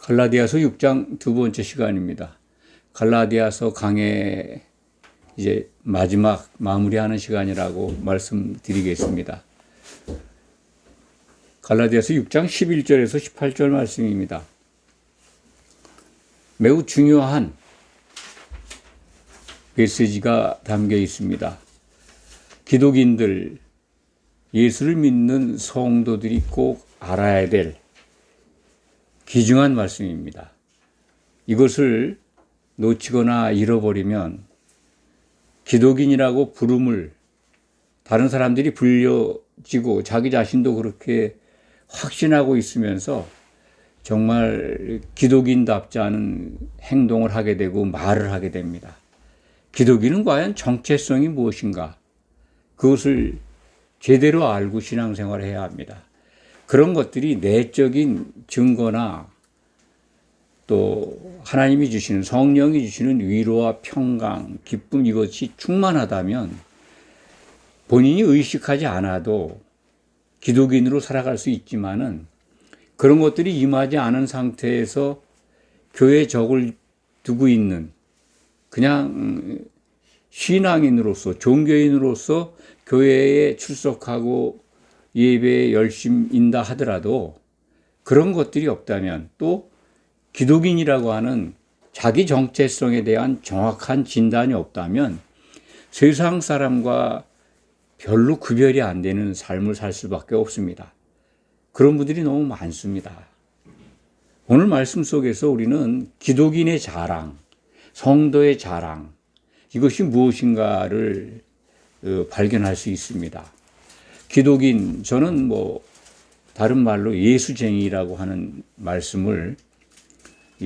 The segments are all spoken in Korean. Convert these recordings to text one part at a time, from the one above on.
갈라디아서 6장 두 번째 시간입니다. 갈라디아서 강의 이제 마지막 마무리하는 시간이라고 말씀드리겠습니다. 갈라디아서 6장 11절에서 18절 말씀입니다. 매우 중요한 메시지가 담겨 있습니다. 기독인들, 예수를 믿는 성도들이 꼭 알아야 될 귀중한 말씀입니다. 이것을 놓치거나 잃어버리면 기독인이라고 부름을 다른 사람들이 불려지고 자기 자신도 그렇게 확신하고 있으면서 정말 기독인답지 않은 행동을 하게 되고 말을 하게 됩니다. 기독인은 과연 정체성이 무엇인가? 그것을 제대로 알고 신앙생활을 해야 합니다. 그런 것들이 내적인 증거나 또 하나님이 주시는, 성령이 주시는 위로와 평강, 기쁨, 이것이 충만하다면 본인이 의식하지 않아도 기독인으로 살아갈 수 있지만은 그런 것들이 임하지 않은 상태에서 교회에 적을 두고 있는 그냥 신앙인으로서, 종교인으로서 교회에 출석하고 예배에 열심인다 하더라도 그런 것들이 없다면, 또 기독인이라고 하는 자기 정체성에 대한 정확한 진단이 없다면 세상 사람과 별로 구별이 안 되는 삶을 살 수밖에 없습니다. 그런 분들이 너무 많습니다. 오늘 말씀 속에서 우리는 기독인의 자랑, 성도의 자랑, 이것이 무엇인가를 발견할 수 있습니다. 기독인, 저는 다른 말로 예수쟁이라고 하는 말씀을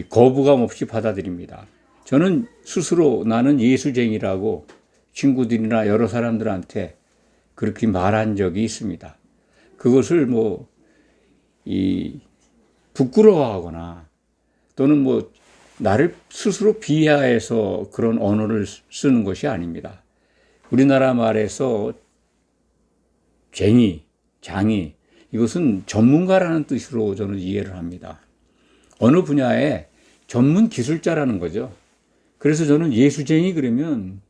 거부감 없이 받아들입니다. 저는 스스로 나는 예수쟁이라고 친구들이나 여러 사람들한테 그렇게 말한 적이 있습니다. 그것을 부끄러워하거나 또는 나를 스스로 비하해서 그런 언어를 쓰는 것이 아닙니다. 우리나라 말에서 쟁이, 장이, 이것은 전문가라는 뜻으로 저는 이해를 합니다. 어느 분야에 전문 기술자라는 거죠. 그래서 저는 예수쟁이 그러면,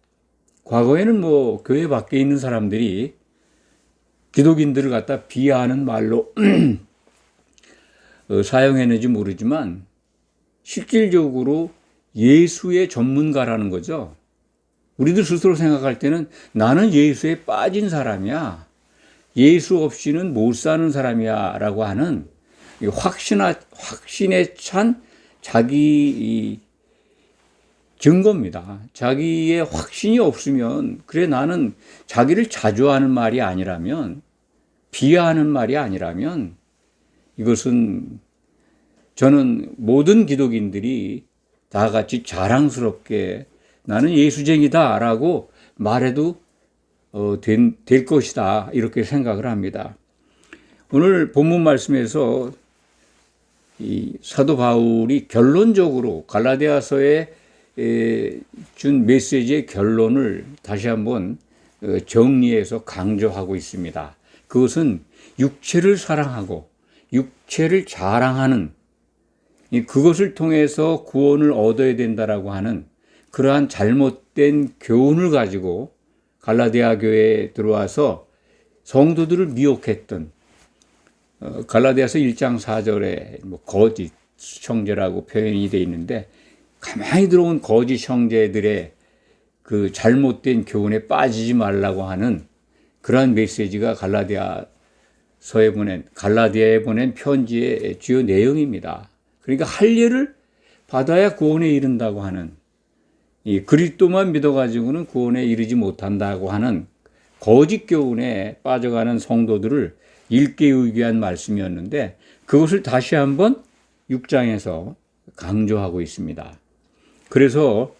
과거에는 교회 밖에 있는 사람들이 기독인들을 갖다 비하하는 말로 사용했는지 모르지만 실질적으로 예수의 전문가라는 거죠. 우리들 스스로 생각할 때는 나는 예수에 빠진 사람이야, 예수 없이는 못 사는 사람이야 라고 하는 확신에 찬 자기 증거입니다. 자기의 확신이 없으면, 그래 나는 자기를 자조하는 말이 아니라면, 비하하는 말이 아니라면, 이것은 저는 모든 기독인들이 다 같이 자랑스럽게 나는 예수쟁이다 라고 말해도 될 것이다, 이렇게 생각을 합니다. 오늘 본문 말씀에서 이 사도 바울이 결론적으로 갈라디아서에 준 메시지의 결론을 다시 한번 정리해서 강조하고 있습니다. 그것은 육체를 사랑하고 육체를 자랑하는, 그것을 통해서 구원을 얻어야 된다라고 하는 그러한 잘못된 교훈을 가지고 갈라디아 교회에 들어와서 성도들을 미혹했던, 갈라디아서 1장 4절에 거짓 형제라고 표현이 되어 있는데, 가만히 들어온 거짓 형제들의 그 잘못된 교훈에 빠지지 말라고 하는 그러한 메시지가 갈라디아에 보낸 편지의 주요 내용입니다. 그러니까 할례를 받아야 구원에 이른다고 하는, 이 그리스도만 믿어가지고는 구원에 이르지 못한다고 하는 거짓 교훈에 빠져가는 성도들을 일깨우기 위한 말씀이었는데, 그것을 다시 한번 6장에서 강조하고 있습니다. 그래서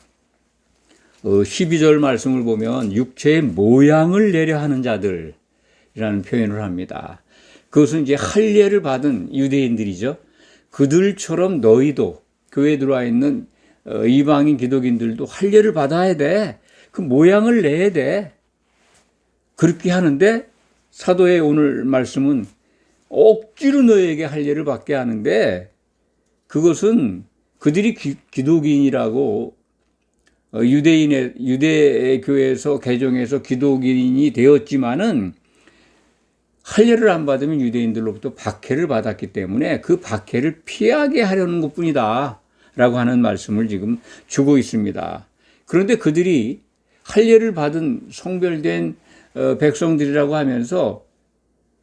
12절 말씀을 보면 육체의 모양을 내려 하는 자들이라는 표현을 합니다. 그것은 이제 할례를 받은 유대인들이죠. 그들처럼 너희도, 교회에 들어와 있는 이방인 기독인들도 할례를 받아야 돼. 그 모양을 내야 돼. 그렇게 하는데, 사도의 오늘 말씀은 억지로 너에게 할례를 받게 하는데 그것은 그들이 기독인이라고 유대 교회에서 개종해서 기독인이 되었지만은 할례를 안 받으면 유대인들로부터 박해를 받았기 때문에 그 박해를 피하게 하려는 것뿐이다 라고 하는 말씀을 지금 주고 있습니다. 그런데 그들이 할례를 받은 성별된 백성들이라고 하면서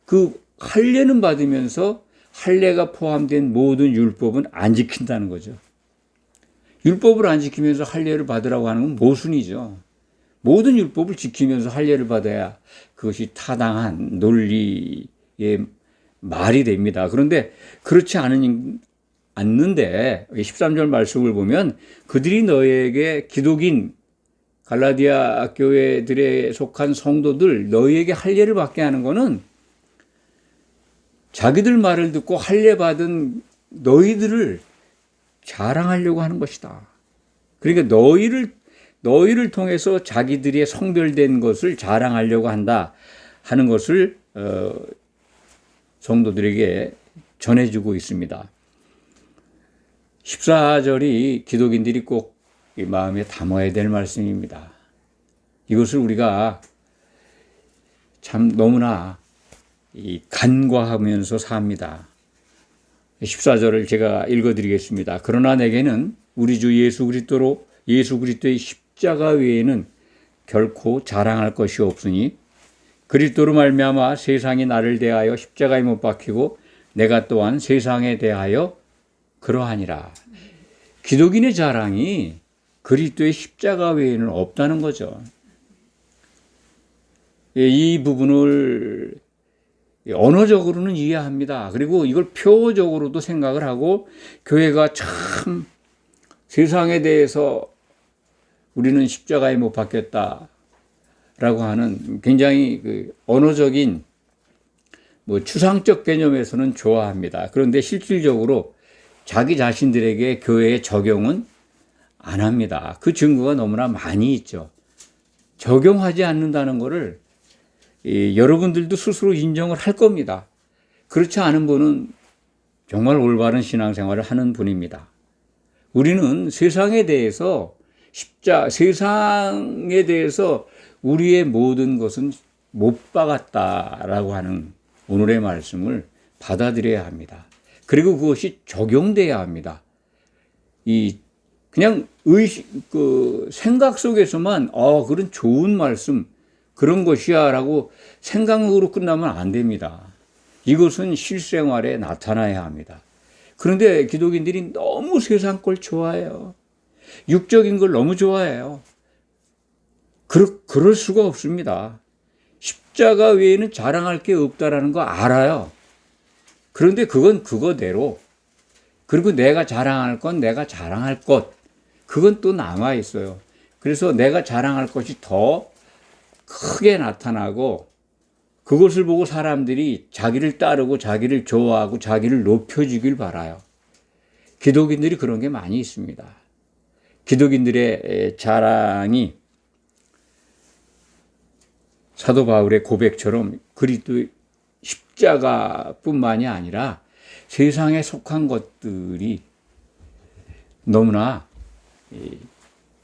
그 할례는 받으면서 할례가 포함된 모든 율법은 안 지킨다는 거죠. 율법을 안 지키면서 할례를 받으라고 하는 건 모순이죠. 모든 율법을 지키면서 할례를 받아야 그것이 타당한 논리의 말이 됩니다. 그런데 그렇지 않는데 13절 말씀을 보면 그들이 너희에게 기독인 갈라디아 교회들에 속한 성도들 너희에게 할례를 받게 하는 것은 자기들 말을 듣고 할례 받은 너희들을 자랑하려고 하는 것이다. 그러니까 너희를 통해서 자기들의 성별된 것을 자랑하려고 한다 하는 것을 성도들에게 전해주고 있습니다. 14절이 기독인들이 꼭 마음에 담아야 될 말씀입니다. 이것을 우리가 참 너무나 간과하면서 삽니다. 14절을 제가 읽어드리겠습니다. 그러나 내게는 우리 주 예수 그리스도의 십자가 외에는 결코 자랑할 것이 없으니 그리스도로 말미암아 세상이 나를 대하여 십자가에 못 박히고 내가 또한 세상에 대하여 그러하니라. 기독인의 자랑이 그리스도의 십자가 외에는 없다는 거죠. 이 부분을 언어적으로는 이해합니다. 그리고 이걸 표어적으로도 생각을 하고 교회가 참 세상에 대해서 우리는 십자가에 못 박혔다라고 하는 굉장히 언어적인 추상적 개념에서는 좋아합니다. 그런데 실질적으로 자기 자신들에게 교회의 적용은 안 합니다. 그 증거가 너무나 많이 있죠. 적용하지 않는다는 것을 여러분들도 스스로 인정을 할 겁니다. 그렇지 않은 분은 정말 올바른 신앙생활을 하는 분입니다. 우리는 세상에 대해서 우리의 모든 것은 못 박았다라고 하는 오늘의 말씀을 받아들여야 합니다. 그리고 그것이 적용돼야 합니다. 그냥 생각 속에서만 그런 좋은 말씀 그런 것이야 라고 생각으로 끝나면 안 됩니다. 이것은 실생활에 나타나야 합니다. 그런데 기독인들이 너무 세상 걸 좋아해요. 육적인 걸 너무 좋아해요. 그럴 수가 없습니다. 십자가 외에는 자랑할 게 없다라는 거 알아요. 그런데 그건 그거대로, 그리고 내가 자랑할 건 내가 자랑할 것, 그건 또 남아 있어요. 그래서 내가 자랑할 것이 더 크게 나타나고 그것을 보고 사람들이 자기를 따르고 자기를 좋아하고 자기를 높여주길 바라요. 기독인들이 그런 게 많이 있습니다. 기독인들의 자랑이 사도 바울의 고백처럼 그리스도의 십자가뿐만이 아니라 세상에 속한 것들이 너무나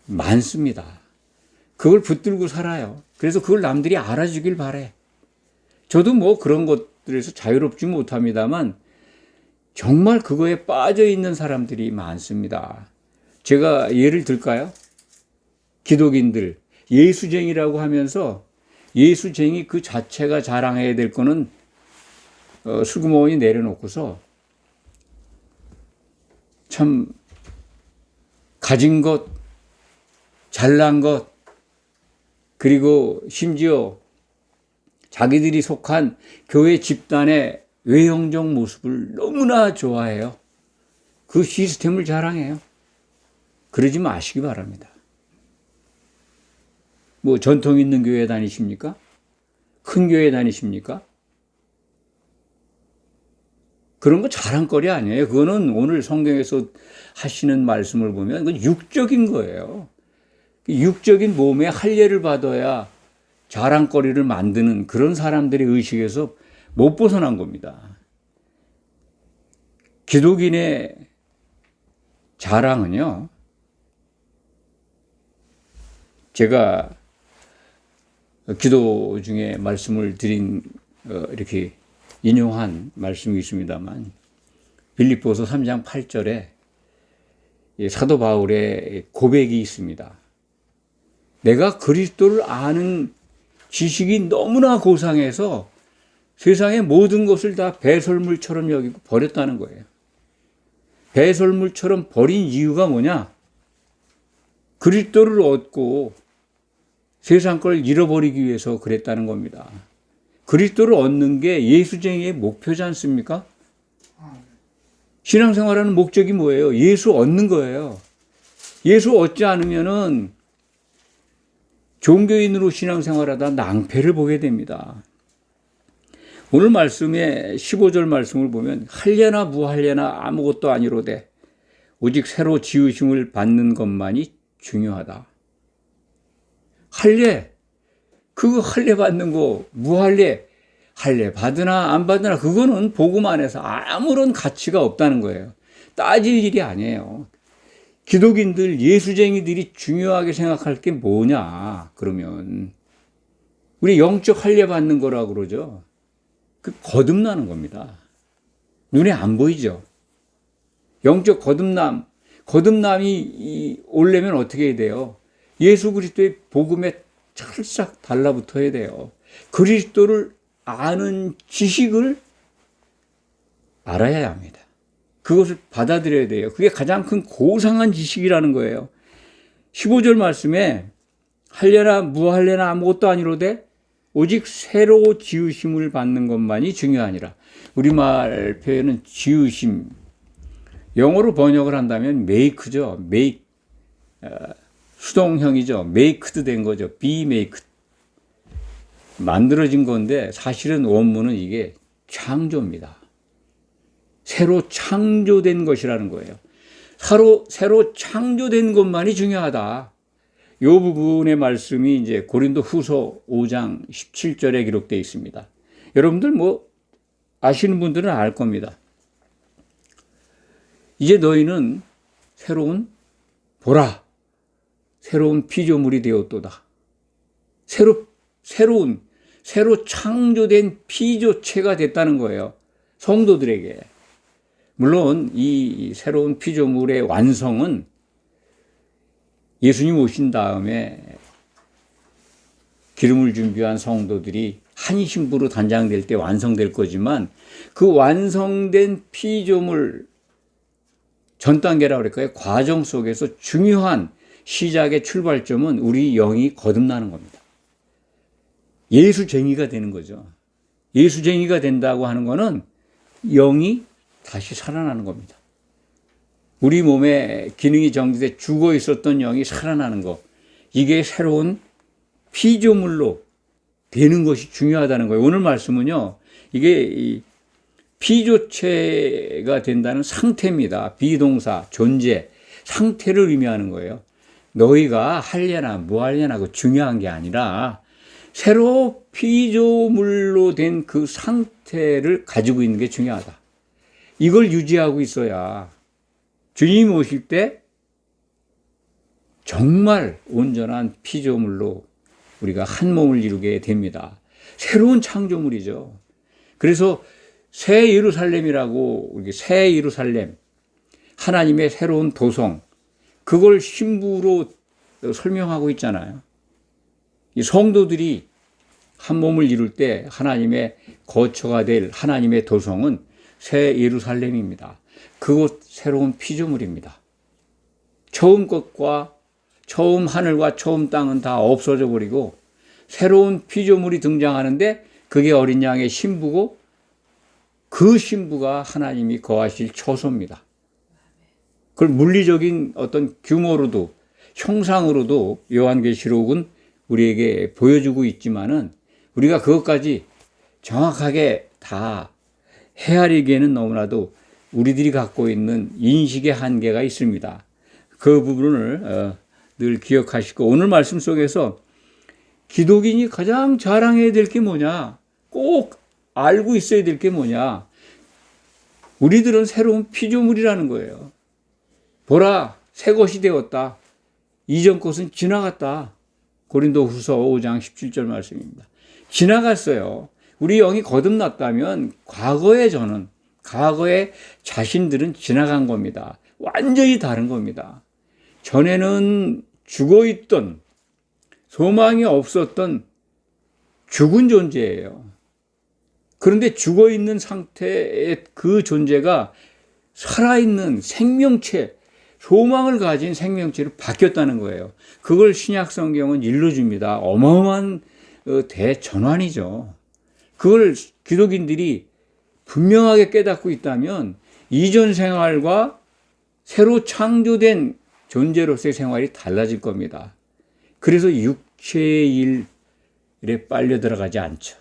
많습니다. 그걸 붙들고 살아요. 그래서 그걸 남들이 알아주길 바래. 저도 그런 것들에서 자유롭지 못합니다만 정말 그거에 빠져 있는 사람들이 많습니다. 제가 예를 들까요? 기독인들, 예수쟁이라고 하면서 예수쟁이 그 자체가 자랑해야 될 거는 슬그머니 내려놓고서 참 가진 것, 잘난 것, 그리고 심지어 자기들이 속한 교회 집단의 외형적 모습을 너무나 좋아해요. 그 시스템을 자랑해요. 그러지 마시기 바랍니다. 전통 있는 교회 다니십니까? 큰 교회 다니십니까? 그런 거 자랑거리 아니에요. 그거는 오늘 성경에서 하시는 말씀을 보면 그건 육적인 거예요. 육적인 몸에 할례를 받아야 자랑거리를 만드는 그런 사람들의 의식에서 못 벗어난 겁니다. 기독인의 자랑은요, 제가 기도 중에 말씀을 드린 이렇게 인용한 말씀이 있습니다만, 빌립보서 3장 8절에 사도 바울의 고백이 있습니다. 내가 그리스도를 아는 지식이 너무나 고상해서 세상의 모든 것을 다 배설물처럼 여기고 버렸다는 거예요. 배설물처럼 버린 이유가 뭐냐? 그리스도를 얻고 세상 걸 잃어버리기 위해서 그랬다는 겁니다. 그리스도를 얻는 게 예수쟁이의 목표지 않습니까? 신앙생활하는 목적이 뭐예요? 예수 얻는 거예요. 예수 얻지 않으면은 종교인으로 신앙생활하다 낭패를 보게 됩니다. 오늘 말씀의 15절 말씀을 보면 할례나 무할례나 아무것도 아니로되 오직 새로 지으심을 받는 것만이 중요하다. 할례, 그거 할례 받는 거, 무할례, 할례 받으나 안 받으나 그거는 복음 안에서 아무런 가치가 없다는 거예요. 따질 일이 아니에요. 기독인들, 예수쟁이들이 중요하게 생각할 게 뭐냐 그러면 우리 영적 할례 받는 거라고 그러죠. 그 거듭나는 겁니다. 눈에 안 보이죠. 영적 거듭남이 오려면 어떻게 해야 돼요? 예수 그리스도의 복음에 찰싹 달라붙어야 돼요. 그리스도를 아는 지식을 알아야 합니다. 그것을 받아들여야 돼요. 그게 가장 큰 고상한 지식이라는 거예요. 15절 말씀에 할례나 무할례나 아무것도 아니로되 오직 새로 지으심을 받는 것만이 중요하니라. 우리말 표현은 지으심. 영어로 번역을 한다면 make죠. make. 수동형이죠. make드 된 거죠. be maked. 만들어진 건데 사실은 원문은 이게 창조입니다. 새로 창조된 것이라는 거예요. 새로 창조된 것만이 중요하다. 이 부분의 말씀이 이제 고린도 후서 5장 17절에 기록되어 있습니다. 여러분들 아시는 분들은 알 겁니다. 이제 너희는 보라, 새로운 피조물이 되었도다. 새로 창조된 피조체가 됐다는 거예요. 성도들에게. 물론 이 새로운 피조물의 완성은 예수님 오신 다음에 기름을 준비한 성도들이 한 신부로 단장될 때 완성될 거지만 그 완성된 피조물 전 단계라고 그럴까요? 과정 속에서 중요한 시작의 출발점은 우리 영이 거듭나는 겁니다. 예수쟁이가 되는 거죠. 예수쟁이가 된다고 하는 거는 영이 다시 살아나는 겁니다. 우리 몸에 기능이 정지돼 죽어 있었던 영이 살아나는 것. 이게 새로운 피조물로 되는 것이 중요하다는 거예요. 오늘 말씀은요, 이게 피조체가 된다는 상태입니다. 비동사, 존재, 상태를 의미하는 거예요. 너희가 할례나 무할례나 그 중요한 게 아니라 새로 피조물로 된 그 상태를 가지고 있는 게 중요하다. 이걸 유지하고 있어야 주님 오실 때 정말 온전한 피조물로 우리가 한 몸을 이루게 됩니다. 새로운 창조물이죠. 그래서 새 예루살렘이라고, 새 예루살렘, 하나님의 새로운 도성, 그걸 신부로 설명하고 있잖아요. 이 성도들이 한 몸을 이룰 때 하나님의 거처가 될 하나님의 도성은 새 예루살렘입니다. 그곳 새로운 피조물입니다. 처음 것과 처음 하늘과 처음 땅은 다 없어져 버리고 새로운 피조물이 등장하는데 그게 어린 양의 신부고 그 신부가 하나님이 거하실 처소입니다. 그걸 물리적인 어떤 규모로도 형상으로도 요한계시록은 우리에게 보여주고 있지만은 우리가 그것까지 정확하게 다 헤아리기에는 너무나도 우리들이 갖고 있는 인식의 한계가 있습니다. 그 부분을 늘 기억하시고 오늘 말씀 속에서 기독인이 가장 자랑해야 될 게 뭐냐? 꼭 알고 있어야 될 게 뭐냐? 우리들은 새로운 피조물이라는 거예요. 보라, 새 것이 되었다. 이전 것은 지나갔다. 고린도후서 5장 17절 말씀입니다. 지나갔어요. 우리 영이 거듭났다면 과거의 자신들은 지나간 겁니다. 완전히 다른 겁니다. 전에는 죽어있던, 소망이 없었던 죽은 존재예요. 그런데 죽어있는 상태의 그 존재가 살아있는 생명체, 소망을 가진 생명체로 바뀌었다는 거예요. 그걸 신약 성경은 일러줍니다. 어마어마한 대전환이죠. 그걸 기독인들이 분명하게 깨닫고 있다면 이전 생활과 새로 창조된 존재로서의 생활이 달라질 겁니다. 그래서 육체의 일에 빨려 들어가지 않죠.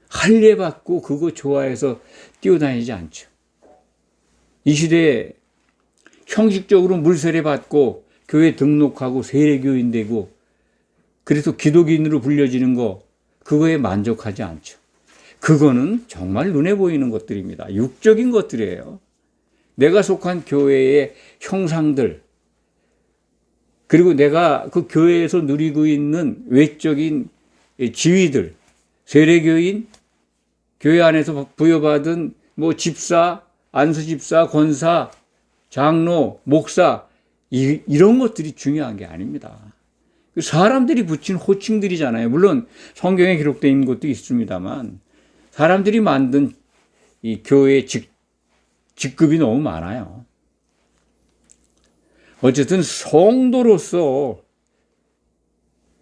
할례 받고 그거 좋아해서 뛰어다니지 않죠. 이 시대에 형식적으로 물세례 받고 교회 등록하고 세례교인 되고 그래서 기독인으로 불려지는 거, 그거에 만족하지 않죠. 그거는 정말 눈에 보이는 것들입니다. 육적인 것들이에요. 내가 속한 교회의 형상들, 그리고 내가 그 교회에서 누리고 있는 외적인 지위들, 세례교인, 교회 안에서 부여받은 집사, 안수집사, 권사, 장로, 목사, 이런 것들이 중요한 게 아닙니다. 사람들이 붙인 호칭들이잖아요. 물론 성경에 기록되어 있는 것도 있습니다만 사람들이 만든 이 교회의 직급이 너무 많아요. 어쨌든 성도로서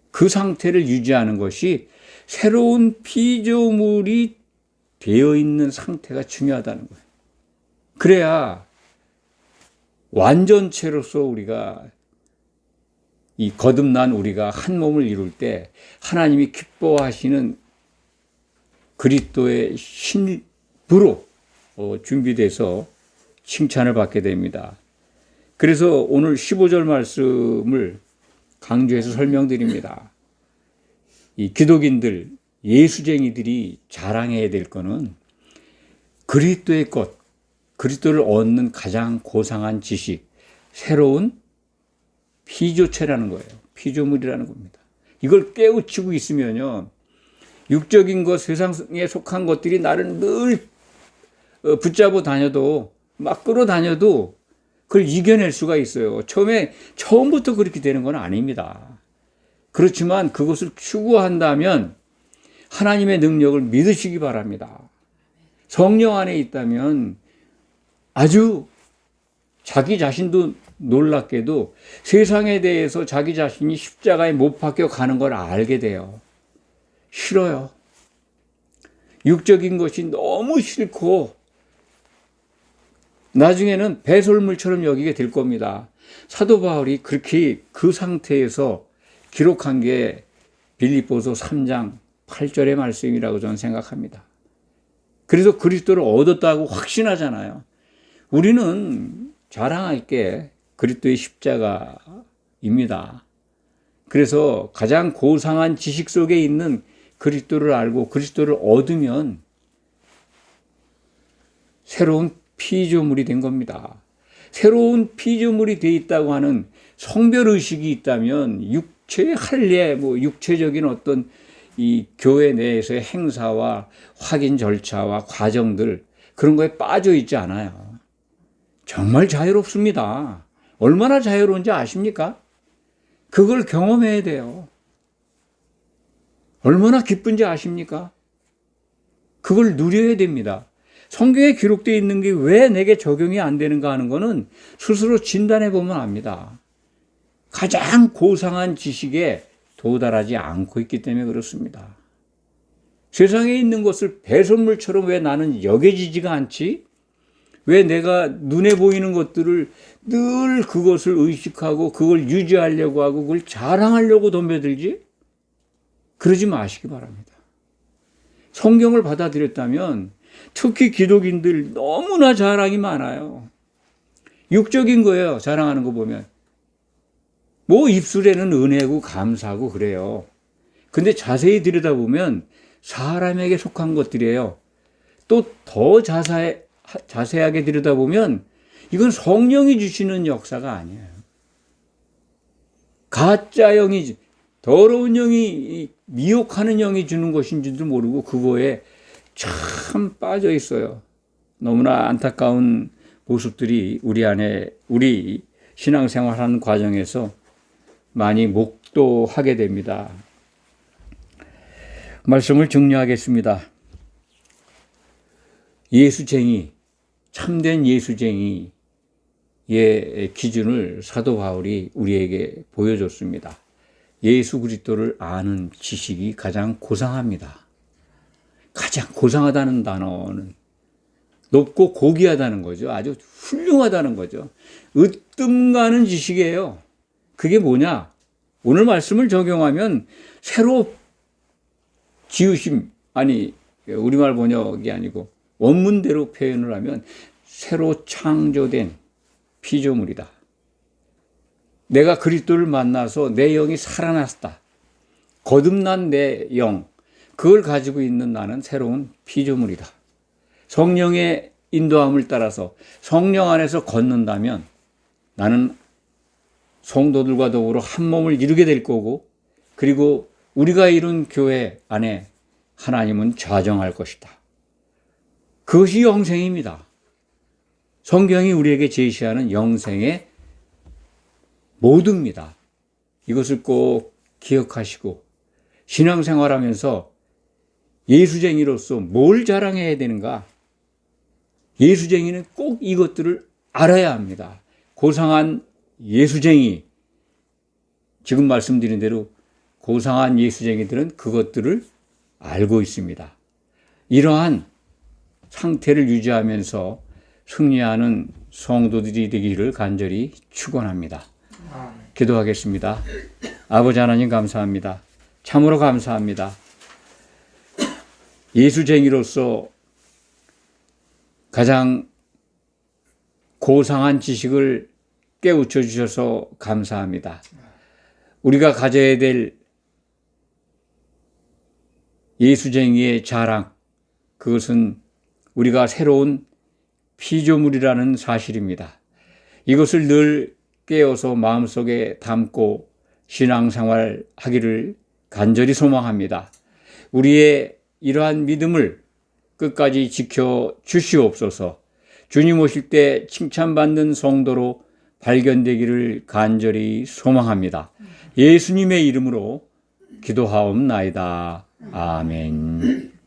그 상태를 유지하는 것이 새로운 피조물이 되어 있는 상태가 중요하다는 거예요. 그래야 완전체로서 우리가 이 거듭난 우리가 한 몸을 이룰 때 하나님이 기뻐하시는 그리스도의 신부로 준비돼서 칭찬을 받게 됩니다. 그래서 오늘 15절 말씀을 강조해서 설명드립니다. 이 기독인들, 예수쟁이들이 자랑해야 될 거는 그리스도의 것, 그리스도를 얻는 가장 고상한 지식, 새로운 피조체라는 거예요. 피조물이라는 겁니다. 이걸 깨우치고 있으면요, 육적인 것, 세상에 속한 것들이 나를 늘 붙잡아 다녀도, 막 끌어다녀도 그걸 이겨낼 수가 있어요. 처음부터 그렇게 되는 건 아닙니다. 그렇지만 그것을 추구한다면 하나님의 능력을 믿으시기 바랍니다. 성령 안에 있다면 아주 자기 자신도 놀랍게도 세상에 대해서 자기 자신이 십자가에 못 박혀 가는 걸 알게 돼요. 싫어요. 육적인 것이 너무 싫고 나중에는 배설물처럼 여기게 될 겁니다. 사도 바울이 그렇게 그 상태에서 기록한 게 빌립보서 3장 8절의 말씀이라고 저는 생각합니다. 그래서 그리스도를 얻었다고 확신하잖아요. 우리는 자랑할 게 그리스도의 십자가입니다. 그래서 가장 고상한 지식 속에 있는 그리스도를 알고 그리스도를 얻으면 새로운 피조물이 된 겁니다. 새로운 피조물이 되어 있다고 하는 성별의식이 있다면 육체의 할례, 육체적인 어떤 이 교회 내에서의 행사와 확인 절차와 과정들, 그런 거에 빠져 있지 않아요. 정말 자유롭습니다. 얼마나 자유로운지 아십니까? 그걸 경험해야 돼요. 얼마나 기쁜지 아십니까? 그걸 누려야 됩니다. 성경에 기록되어 있는 게 왜 내게 적용이 안 되는가 하는 거는 스스로 진단해 보면 압니다. 가장 고상한 지식에 도달하지 않고 있기 때문에 그렇습니다. 세상에 있는 것을 배설물처럼 왜 나는 여겨지지가 않지? 왜 내가 눈에 보이는 것들을 늘 그것을 의식하고 그걸 유지하려고 하고 그걸 자랑하려고 덤벼들지? 그러지 마시기 바랍니다. 성경을 받아들였다면 특히 기독인들 너무나 자랑이 많아요. 육적인 거예요. 자랑하는 거 보면. 입술에는 은혜고 감사하고 그래요. 근데 자세히 들여다보면 사람에게 속한 것들이에요. 또 더 자세하게 들여다보면 이건 성령이 주시는 역사가 아니에요. 가짜 영이, 더러운 영이, 미혹하는 영이 주는 것인지도 모르고 그거에 참 빠져 있어요. 너무나 안타까운 모습들이 우리 신앙생활하는 과정에서 많이 목도하게 됩니다. 말씀을 정리하겠습니다. 예수쟁이, 참된 예수쟁이의 기준을 사도 바울이 우리에게 보여줬습니다. 예수 그리스도를 아는 지식이 가장 고상합니다. 가장 고상하다는 단어는 높고 고귀하다는 거죠. 아주 훌륭하다는 거죠. 으뜸가는 지식이에요. 그게 뭐냐? 오늘 말씀을 적용하면 새로 지으심, 아니 우리말 번역이 아니고 원문대로 표현을 하면 새로 창조된 피조물이다. 내가 그리스도를 만나서 내 영이 살아났다. 거듭난 내 영, 그걸 가지고 있는 나는 새로운 피조물이다. 성령의 인도함을 따라서 성령 안에서 걷는다면 나는 성도들과 더불어 한 몸을 이루게 될 거고, 그리고 우리가 이룬 교회 안에 하나님은 좌정할 것이다. 그것이 영생입니다. 성경이 우리에게 제시하는 영생의 모두입니다. 이것을 꼭 기억하시고 신앙생활하면서 예수쟁이로서 뭘 자랑해야 되는가? 예수쟁이는 꼭 이것들을 알아야 합니다. 고상한 예수쟁이, 지금 말씀드린 대로 고상한 예수쟁이들은 그것들을 알고 있습니다. 이러한 상태를 유지하면서 승리하는 성도들이 되기를 간절히 축원합니다. 기도하겠습니다. 아버지 하나님 감사합니다. 참으로 감사합니다. 예수쟁이로서 가장 고상한 지식을 깨우쳐 주셔서 감사합니다. 우리가 가져야 될 예수쟁이의 자랑, 그것은 우리가 새로운 피조물이라는 사실입니다. 이것을 늘 깨어서 마음속에 담고 신앙생활 하기를 간절히 소망합니다. 우리의 이러한 믿음을 끝까지 지켜 주시옵소서. 주님 오실 때 칭찬받는 성도로 발견되기를 간절히 소망합니다. 예수님의 이름으로 기도하옵나이다. 아멘.